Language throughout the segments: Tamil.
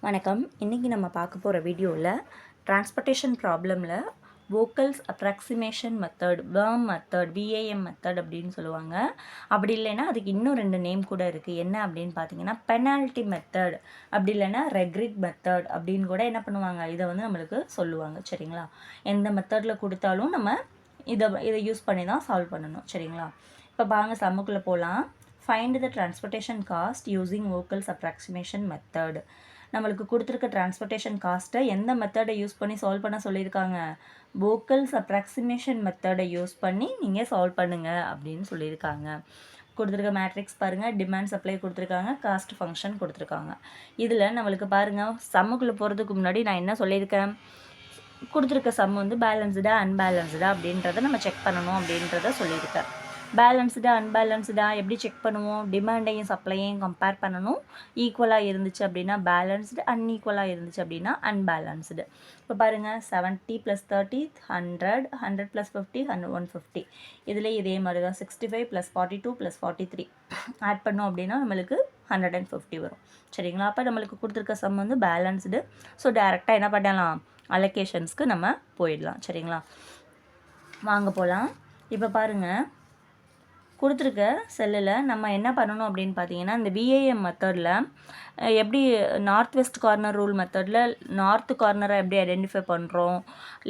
வணக்கம். இன்றைக்கி நம்ம பார்க்க போகிற வீடியோவில் டிரான்ஸ்போர்ட்டேஷன் ப்ராப்ளமில் வோக்கல்ஸ் அப்ராக்சிமேஷன் மெத்தட், வேர்ம் மெத்தட், விஏஎம் மெத்தட் அப்படின்னு சொல்லுவாங்க. அப்படி இல்லைன்னா அதுக்கு இன்னும் 2 நேம் கூட இருக்குது. என்ன அப்படின்னு பார்த்தீங்கன்னா பெனால்ட்டி மெத்தட், அப்படி இல்லைன்னா ரெக்ரிட் மெத்தட் அப்படின்னு கூட என்ன பண்ணுவாங்க, இதை வந்து நம்மளுக்கு சொல்லுவாங்க. சரிங்களா? எந்த மெத்தடில் கொடுத்தாலும் நம்ம இதை யூஸ் பண்ணி தான் சால்வ் பண்ணணும். சரிங்களா? இப்போ பாருங்க, சம்முக்குள்ளே போகலாம். Find the transportation cost using vocals approximation method. நம்மளுக்கு கொடுத்துருக்க டிரான்ஸ்போர்ட்டேஷன் காஸ்ட்டை எந்த மெத்தடை யூஸ் பண்ணி சால்வ் பண்ண சொல்லியிருக்காங்க? வோக்கல்ஸ் அப்ராக்சிமேஷன் மெத்தடை யூஸ் பண்ணி நீங்கள் சால்வ் பண்ணுங்கள் அப்படின்னு சொல்லியிருக்காங்க. கொடுத்துருக்க மேட்ரிக்ஸ் பாருங்கள், டிமாண்ட் சப்ளை கொடுத்துருக்காங்க, காஸ்ட் ஃபங்க்ஷன் கொடுத்துருக்காங்க. இதில் நம்மளுக்கு பாருங்கள், சம்முக்குள்ளே போகிறதுக்கு முன்னாடி நான் என்ன சொல்லியிருக்கேன், கொடுத்துருக்க சம் வந்து பேலன்ஸ்டா அன்பேலன்ஸ்டா அப்படின்றத நம்ம செக் பண்ணணும் அப்படின்றத சொல்லியிருக்கேன். பேலன்ஸ்டா அன்பேலன்ஸ்டா எப்படி செக் பண்ணுவோம்? டிமாண்டையும் சப்ளையையும் கம்பேர் பண்ணணும். ஈக்குவலாக இருந்துச்சு அப்படின்னா பேலன்ஸ்டு, அன்ஈக்குவலாக இருந்துச்சு அப்படின்னா அன்பேலன்ஸ்டு. இப்போ பாருங்கள், 70 + 30 100, 100 + 50 150. இதில் இதே மாதிரி தான் 65 + 42 + 43 ஆட் பண்ணோம் அப்படின்னா நம்மளுக்கு 150 வரும். சரிங்களா? அப்போ நம்மளுக்கு கொடுத்துருக்க சம் வந்து பேலன்ஸ்டு. ஸோ டேரெக்டாக என்ன பண்ணலாம், அலோகேஷன்ஸ்க்கு நம்ம போயிடலாம். சரிங்களா? வாங்க போகலாம். இப்போ பாருங்கள், கொடுத்துருக்க செல்லில் நம்ம என்ன பண்ணணும் அப்படின்னு பார்த்தீங்கன்னா, இந்த விஏஎம் மெத்தடில் எப்படி நார்த் வெஸ்ட் கார்னர் ரூல் மெத்தடில் நார்த் கார்னரை எப்படி ஐடென்டிஃபை பண்ணுறோம்,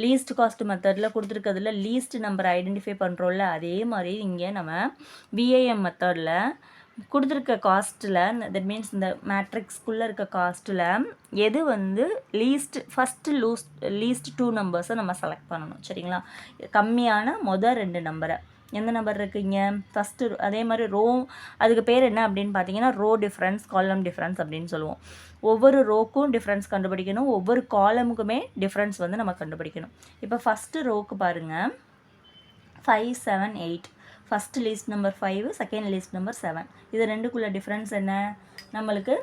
லீஸ்ட் காஸ்ட் மெத்தடில் கொடுத்துருக்கிறதுல லீஸ்ட் நம்பரை ஐடென்டிஃபை பண்ணுறோம்ல, அதே மாதிரி இங்கே நம்ம விஏஎம் மெத்தடில் கொடுத்துருக்க காஸ்ட்டில், தட் மீன்ஸ் இந்த மேட்ரிக்ஸ்குள்ளே இருக்க காஸ்ட்டில் எது வந்து லீஸ்ட் 2 நம்பர்ஸை நம்ம செலக்ட் பண்ணணும். சரிங்களா? கம்மியான மொதல் 2 நம்பரை, எந்த நம்பர் இருக்குங்க ஃபஸ்ட்டு, அதே மாதிரி ரோ, அதுக்கு பேர் என்ன அப்படின்னு பார்த்தீங்கன்னா ரோ டிஃப்ரென்ஸ், காலம் டிஃப்ரென்ஸ் அப்படின்னு சொல்லுவோம். ஒவ்வொரு ரோக்கும் டிஃப்ரென்ஸ் கண்டுபிடிக்கணும், ஒவ்வொரு காலமுக்குமே டிஃப்ரென்ஸ் வந்து நம்ம கண்டுபிடிக்கணும். இப்போ ஃபஸ்ட்டு ரோக்கு பாருங்கள், 5 7 8. First least number 5, second least number 7. இது ரெண்டுக்குள்ள டிஃப்ரென்ஸ் என்ன, நம்மளுக்கு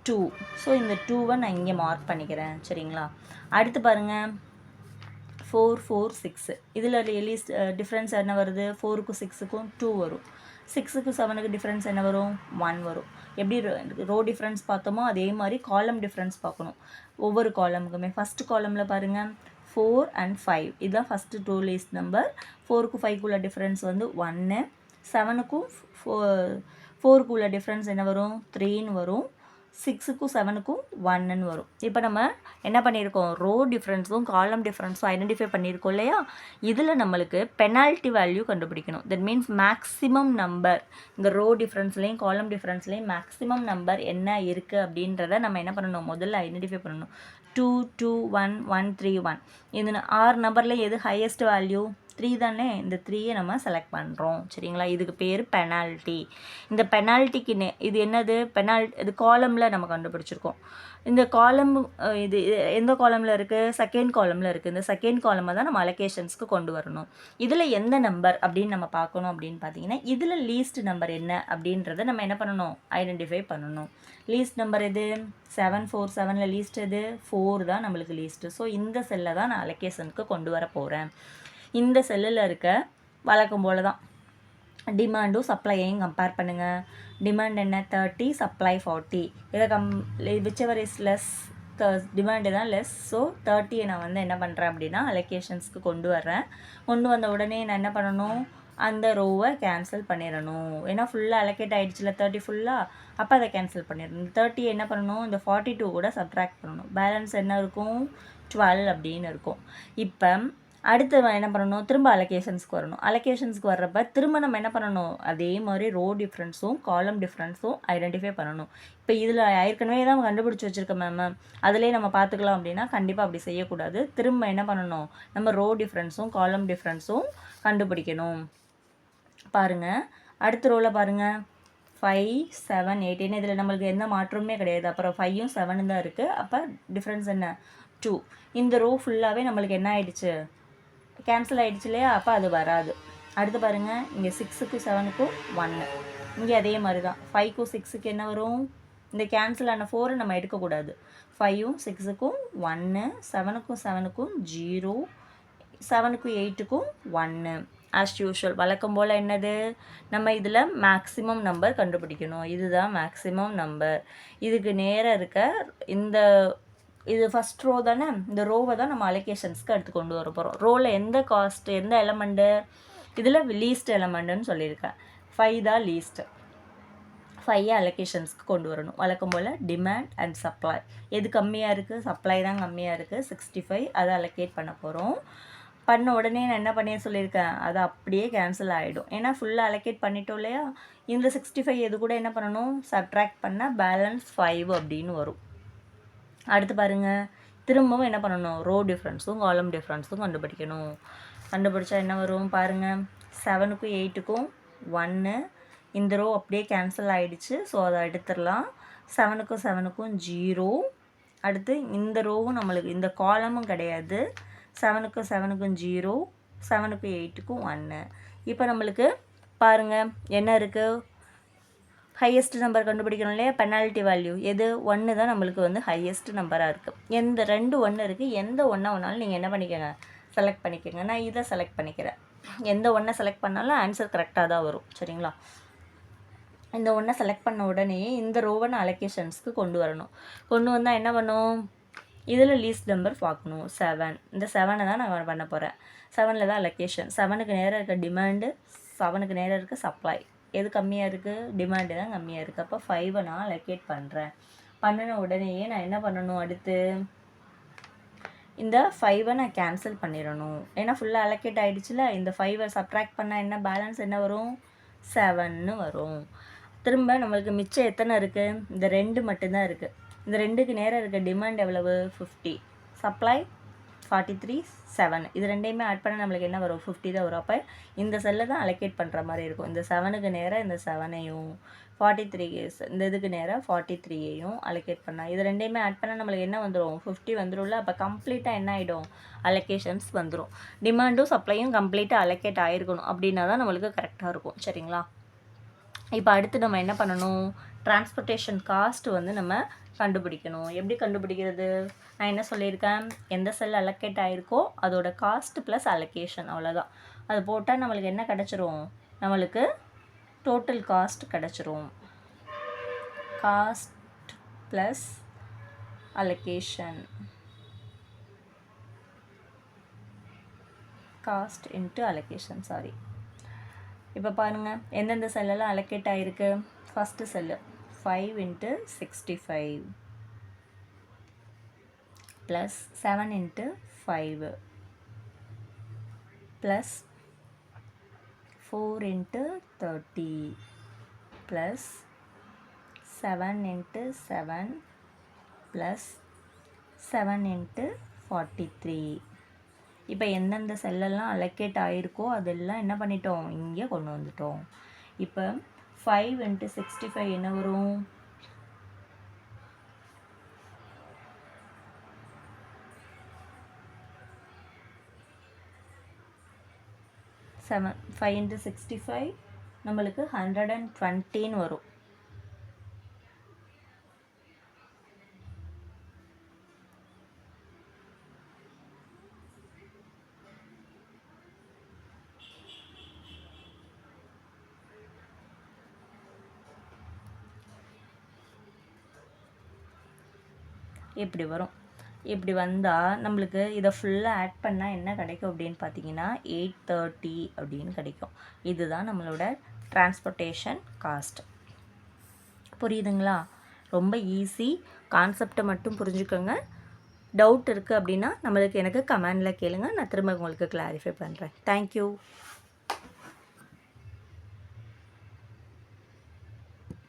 2. ஸோ இந்த 2வை நான் இங்கே மார்க் பண்ணிக்கிறேன். சரிங்களா? அடுத்து பாருங்கள், 4 4 6. இதில் லீஸ்ட் டிஃப்ரென்ஸ் என்ன வருது, 4க்கும் 6க்கும் 2 வரும். 6க்கும் 7க்கு டிஃப்ரென்ஸ் என்ன வரும், 1 வரும். எப்படி ரோ டிஃப்ரென்ஸ் பார்த்தோமோ அதே மாதிரி காலம் டிஃப்ரென்ஸ் பார்க்கணும் ஒவ்வொரு காலமுக்குமே. ஃபஸ்ட்டு காலமில் பாருங்கள் 4 and 5. இதுதான் ஃபஸ்ட்டு 2 லீஸ்ட் நம்பர். 4க்கும் 5க்கு உள்ள டிஃப்ரென்ஸ் வந்து 1. 7க்கும் 4க்கு உள்ள டிஃப்ரென்ஸ் என்ன வரும், 3ன்னு வரும். 6க்கும் 7க்கும் 1ன்னு வரும். இப்போ நம்ம என்ன பண்ணியிருக்கோம், ரோ டிஃப்ரென்ஸும் காலம் டிஃப்ரென்ஸும் ஐடென்டிஃபை பண்ணியிருக்கோம் இல்லையா? இதில் நம்மளுக்கு பெனால்ட்டி வேல்யூ கண்டுபிடிக்கணும். தட் மீன்ஸ் மேக்ஸிமம் நம்பர், இந்த ரோ டிஃப்ரென்ஸ்லேயும் காலம் டிஃப்ரென்ஸ்லேயும் மேக்ஸிமம் நம்பர் என்ன இருக்குது அப்படின்றத நம்ம என்ன பண்ணணும், முதல்ல ஐடென்டிஃபை பண்ணணும். 2 2 1 1 3 1. இது 6 நம்பரில் எது ஹையஸ்ட் வேல்யூ, 3 தானே. இந்த 3யை நம்ம செலக்ட் பண்ணுறோம். சரிங்களா? இதுக்கு பேர் பெனால்ட்டி. இந்த பெனால்ட்டிக்கு இது என்னது, இது காலமில் நம்ம கண்டுபிடிச்சிருக்கோம். இந்த காலம் இது எந்த காலமில் இருக்குது, செகண்ட் காலமில் இருக்குது. இந்த செகண்ட் காலமை தான் நம்ம அலோகேஷன்ஸ்க்கு கொண்டு வரணும். இதில் எந்த நம்பர் அப்படின்னு நம்ம பார்க்கணும் அப்படின்னு பார்த்தீங்கன்னா, இதில் லீஸ்ட் நம்பர் என்ன அப்படின்றத நம்ம என்ன பண்ணணும், ஐடென்டிஃபை பண்ணணும். லீஸ்ட் நம்பர் எது, 7 4 7ல் லீஸ்ட் எது, 4 தான் நம்மளுக்கு லீஸ்ட்டு. ஸோ இந்த செல்லை தான் நான் அலோகேஷனுக்கு கொண்டு வர போகிறேன். இந்த செல்லில் இருக்க வழக்கம் போல் தான் டிமாண்டும் சப்ளையையும் கம்பேர் பண்ணுங்கள். டிமாண்ட் என்ன, 30, சப்ளை 40. இதை விச்செவர் இஸ் லெஸ், டிமாண்டு தான் லெஸ். ஸோ 30யை நான் வந்து என்ன பண்ணுறேன் அப்படின்னா அலோகேஷன்ஸ்க்கு கொண்டு வர்றேன். கொண்டு வந்த உடனே நான் என்ன பண்ணணும், அந்த ரோவை கேன்சல் பண்ணிடணும். ஏன்னா ஃபுல்லாக அலோகேட் ஆகிடுச்சுல 30 ஃபுல்லாக, அப்போ அதை கேன்சல் பண்ணிடணும். 30 என்ன பண்ணணும், இந்த 42 கூட சப்ட்ராக்ட் பண்ணணும். பேலன்ஸ் என்ன இருக்கும், 12 அப்படின்னு இருக்கும். இப்போ அடுத்து என்ன பண்ணணும், திரும்ப அலோகேஷன்ஸ்க்கு வரணும். அலோகேஷன்ஸ்க்கு வர்றப்ப திரும்ப நம்ம என்ன பண்ணணும், அதே மாதிரி ரோ டிஃப்ரென்ஸும் காலம் டிஃப்ரென்ஸும் ஐடென்டிஃபை பண்ணணும். இப்போ இதில் ஏற்கனவே தான் கண்டுபிடிச்சி வச்சுருக்கேன் மேம், அதிலே நம்ம பார்த்துக்கலாம் அப்படின்னா கண்டிப்பாக அப்படி செய்யக்கூடாது. திரும்ப என்ன பண்ணணும், நம்ம ரோ டிஃப்ரென்ஸும் காலம் டிஃப்ரென்ஸும் கண்டுபிடிக்கணும். பாருங்கள், அடுத்த ரோவில் பாருங்கள், 5 7 8. ஏன்னா இதில் நம்மளுக்கு எந்த மாற்றமே கிடையாது. அப்புறம் 5ம் 7ம் தான் இருக்குது. அப்போ டிஃப்ரென்ஸ் என்ன, 2. இந்த ரோ ஃபுல்லாகவே நம்மளுக்கு என்ன ஆகிடுச்சு, கேன்சல் ஆகிடுச்சு இல்லையா? அப்போ அது வராது. அடுத்து பாருங்கள், இங்கே 6க்கும் 7க்கும் 1. இங்கே அதே மாதிரி தான் 5க்கும் 6க்கு என்ன வரும், இந்த கேன்சல் ஆன 4 நம்ம எடுக்கக்கூடாது. 5ம் 6க்கும் 1, 7க்கும் 7க்கும் 0, 7க்கும் 8க்கும் 1. ஆஸ் யூஷுவல் வழக்கம் போல் என்னது, நம்ம இதில் மேக்ஸிமம் நம்பர் கண்டுபிடிக்கணும். இதுதான் மேக்ஸிமம் நம்பர். இதுக்கு நேராக இருக்க இந்த இது ஃபஸ்ட் ரோ தானே, இந்த ரோவை தான் நம்ம அலோகேஷன்ஸ்க்கு எடுத்து கொண்டு வர போகிறோம். ரோவில் எந்த காஸ்ட் எந்த எலமெண்ட்டு, இதில் லீஸ்ட் எலமெண்ட்டுன்னு சொல்லியிருக்கேன். 5 தான் லீஸ்ட்டு. 5 அலோகேஷன்ஸ்க்கு கொண்டு வரணும். வழக்கம் போல் டிமாண்ட் அண்ட் சப்ளை. எது கம்மியாக இருக்குது, சப்ளை தான் கம்மியாக இருக்குது, 65. அதை அலோகேட் பண்ண போகிறோம். பண்ண உடனே நான் என்ன பண்ணி சொல்லியிருக்கேன், அது அப்படியே கேன்சல் ஆகிடும். ஏன்னா ஃபுல்லாக அலோகேட் பண்ணிட்டோம் இல்லையா. இந்த 65 எது கூட என்ன பண்ணணும், சப்ட்ராக்ட் பண்ணால் பேலன்ஸ் 5 அப்படின்னு வரும். அடுத்து பாருங்கள், திரும்பவும் என்ன பண்ணணும், ரோ டிஃப்ரென்ஸும் காலம் டிஃப்ரென்ஸும் கண்டுபிடிக்கணும். கண்டுபிடிச்சா என்ன வரும் பாருங்கள், 7க்கும் 8க்கும் 1. இந்த ரோ அப்படியே கேன்சல் ஆகிடுச்சு, ஸோ அதை எடுத்துடலாம். 7க்கும் 7க்கும் 0. அடுத்து இந்த ரோவும் நம்மளுக்கு இந்த காலமும் கிடையாது. 7க்கும் 7க்கும் 0, 7க்கும் 8க்கும் 1. இப்போ நம்மளுக்கு பாருங்கள் என்ன இருக்குது, ஹையஸ்ட் நம்பர் கண்டுபிடிக்கணும் இல்லையா. பெனால்ட்டி வேல்யூ எது, 1 தான் நம்மளுக்கு வந்து ஹையஸ்ட் நம்பராக இருக்குது. எந்த 2 1 இருக்குது, எந்த ஒன்றா வேணாலும் நீங்கள் என்ன பண்ணிக்கோங்க, செலக்ட் பண்ணிக்கோங்க. நான் இதை செலக்ட் பண்ணிக்கிறேன். எந்த ஒன்றை செலக்ட் பண்ணாலும் ஆன்சர் கரெக்டாக தான் வரும், சரிங்களா. இந்த ஒன்றை செலக்ட் பண்ண உடனே இந்த ரோவை நான் அலோகேஷன்ஸ்க்கு கொண்டு வரணும். கொண்டு வந்தால் என்ன பண்ணும், இதில் லீஸ்ட் நம்பர் பார்க்கணும் 7. இந்த 7 தான் நான் பண்ண போகிறேன். 7ல் தான் அலோகேஷன். 7க்கு நேராக இருக்க டிமாண்டு, 7க்கு நேராக இருக்க சப்ளை. எது கம்மியாக இருக்குது, டிமாண்டு தான் கம்மியாக இருக்குது. அப்போ 5 நான் அலோகேட் பண்ணுறேன். பண்ணின உடனேயே நான் என்ன பண்ணணும், அடுத்து இந்த 5 நான் கேன்சல் பண்ணிடணும். ஏன்னா ஃபுல்லாக அலோகேட் ஆகிடுச்சுல. இந்த 5 சப்ட்ராக்ட் பண்ணால் என்ன பேலன்ஸ் என்ன வரும், 7ன்னு வரும். திரும்ப நம்மளுக்கு மிச்சம் எத்தனை இருக்குது, இந்த 2 மட்டும்தான் இருக்குது. இந்த 2க்கு நேராக இருக்க டிமாண்ட் எவ்வளவு, 50. சப்ளை 43, 7. இது ரெண்டையுமே ஆட் பண்ண நம்மளுக்கு என்ன வரும், 50 தான் வரும். அப்போ இந்த செல்லை தான் அலோகேட் பண்ணுற மாதிரி இருக்கும். இந்த 7க்கு நேராக இந்த 7ஐயும் 43 இந்த இதுக்கு நேராக 43ஐயும் அலோகேட் பண்ணால் இது ரெண்டையுமே ஆட் பண்ணால் நம்மளுக்கு என்ன வந்துடும், 50 வந்துடும்ல. அப்போ கம்ப்ளீட்டாக என்ன ஆகிடும், அலோகேஷன்ஸ் வந்துடும். டிமாண்டும் சப்ளையும் கம்ப்ளீட்டாக அலோகேட் ஆகிருக்கணும். அப்படின்னா தான் நம்மளுக்கு கரெக்டாக இருக்கும், சரிங்களா. இப்போ அடுத்து நம்ம என்ன பண்ணணும், டிரான்ஸ்போர்ட்டேஷன் காஸ்ட் வந்து நம்ம கண்டுபிடிக்கணும். எப்படி கண்டுபிடிக்கிறது, நான் என்ன சொல்லியிருக்கேன், எந்த செல் அலோகேட் ஆகிருக்கோ அதோட காஸ்ட் ப்ளஸ் அலோகேஷன், அவ்வளோதான். அது போட்டால் நம்மளுக்கு என்ன கிடச்சிரும், நம்மளுக்கு டோட்டல் காஸ்ட் கிடச்சிரும். Cost plus allocation, cost into allocation, sorry. இப்போ பாருங்கள் எந்தெந்த செல்லெல்லாம் அலோகேட் ஆகிருக்கு. First cell 5 × 65 plus 7 × 5 plus 4 × 30 plus 7 × 7 plus 7 × 43. இப்போ எந்தெந்த செல்லெல்லாம் அலோகேட் ஆகிருக்கோ அதெல்லாம் என்ன பண்ணிட்டோம், இங்கே கொண்டு வந்துட்டோம். இப்போ 5 × 65 என்ன வரும், 5 × 65 நம்மளுக்கு 120 வரும். இப்படி வரும். இப்படி வந்தால் நம்மளுக்கு இதை ஃபுல்லாக ஆட் பண்ணால் என்ன கிடைக்கும் அப்படின்னு பார்த்தீங்கன்னா 830 அப்படின்னு கிடைக்கும். இதுதான் நம்மளோட டிரான்ஸ்போர்ட்டேஷன் காஸ்ட். புரியுதுங்களா, ரொம்ப ஈஸி. கான்செப்டை மட்டும் புரிஞ்சுக்கோங்க. டவுட் இருக்குது அப்படின்னா எனக்கு கமெண்டில் கேளுங்க, நான் திரும்ப உங்களுக்கு கிளாரிஃபை பண்ணுறேன். தேங்க்யூ.